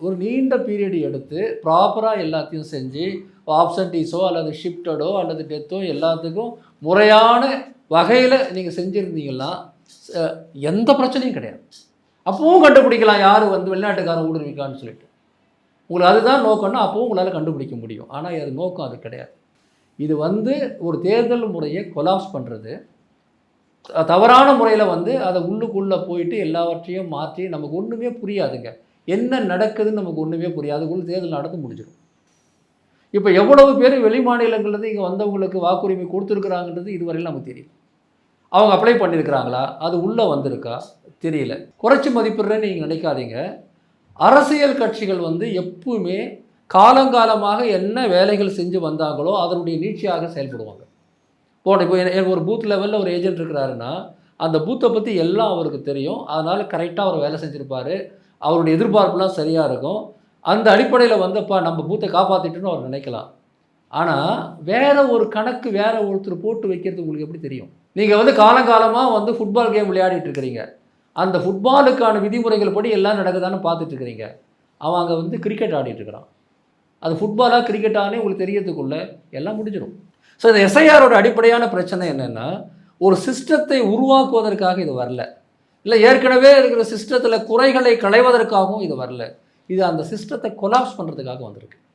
ஒரு நீண்ட பீரியட் எடுத்து ப்ராப்பராக எல்லாத்தையும் செஞ்சு ஆப்சன்டீஸோ அல்லது ஷிஃப்டடோ அல்லது டெத்தோ எல்லாத்துக்கும் முறையான வகையில் நீங்கள் செஞ்சுருந்தீங்கன்னா எந்த பிரச்சனையும் கிடையாது. அப்பவும் கண்டுபிடிக்கலாம் யார் வந்து வெளிநாட்டுக்காரன் ஊடுருவிக்கான்னு சொல்லிட்டு. உங்களுக்கு அதுதான் நோக்கம்னா அப்பவும் உங்களால் கண்டுபிடிக்க முடியும். ஆனால் அது நோக்கம் அது கிடையாது. இது வந்து ஒரு தேர்தல் முறையை கொலாப்ஸ் பண்ணுறது, தவறான முறையில் வந்து அதை உள்ளுக்குள்ளே போயிட்டு எல்லாவற்றையும் மாற்றி நமக்கு ஒன்றுமே புரியாதுங்க. என்ன நடக்குதுன்னு நமக்கு ஒன்றுமே புரியாது. அதுக்குள்ளே தேர்தல் நடந்து முடிஞ்சிடும். இப்போ எவ்வளவு பேர் வெளி மாநிலங்கள்லேருந்து இங்கே வந்தவங்களுக்கு வாக்குரிமை கொடுத்துருக்குறாங்கன்றது இதுவரையில் நமக்கு தெரியும். அவங்க அப்ளை பண்ணியிருக்கிறாங்களா, அது உள்ளே வந்திருக்கா தெரியல. குறைச்சி மதிப்பிடுறேன்னு நீங்கள் நினைக்காதீங்க. அரசியல் கட்சிகள் வந்து எப்பவுமே காலங்காலமாக என்ன வேலைகள் செஞ்சு வந்தாங்களோ அதனுடைய நீட்சியாக செயல்படுவாங்க. இப்போ எனக்கு ஒரு பூத் லெவலில் ஒரு ஏஜென்ட் இருக்கிறாருன்னா அந்த பூத்தை பற்றி எல்லாம் அவருக்கு தெரியும். அதனால் கரெக்டாக அவர் வேலை செஞ்சுருப்பார். அவருடைய எதிர்பார்ப்புலாம் சரியாக இருக்கும். அந்த அடிப்படையில் வந்தப்பா நம்ம பூத்தை காப்பாற்றிட்டுன்னு அவர் நினைக்கலாம். ஆனால் வேற ஒரு கணக்கு வேற ஒருத்தர் போட்டு வைக்கிறது உங்களுக்கு எப்படி தெரியும்? நீங்கள் வந்து காலங்காலமாக வந்து ஃபுட்பால் கேம் விளையாடிட்டு இருக்கிறீங்க. அந்த ஃபுட்பாலுக்கான விதிமுறைகள் படி எல்லாம் நடக்குதான்னு பார்த்துட்டு இருக்கிறீங்க. அவன் அங்கே வந்து கிரிக்கெட் ஆடிட்டு இருக்கிறான். அது ஃபுட்பாலாக கிரிக்கெட்டானே உங்களுக்கு தெரியறதுக்குள்ளே எல்லாம் முடிஞ்சிடும். ஸோ இந்த எஸ்ஐஆரோட அடிப்படையான பிரச்சனை என்னென்னா, ஒரு சிஸ்டத்தை உருவாக்குவதற்காக இது வரல, இல்லை ஏற்கனவே இருக்கிற சிஸ்டத்தில் குறைகளை களைவதற்காகவும் இது வரல. இது அந்த சிஸ்டத்தை கொலாப்ஸ் பண்ணுறதுக்காக வந்திருக்கு.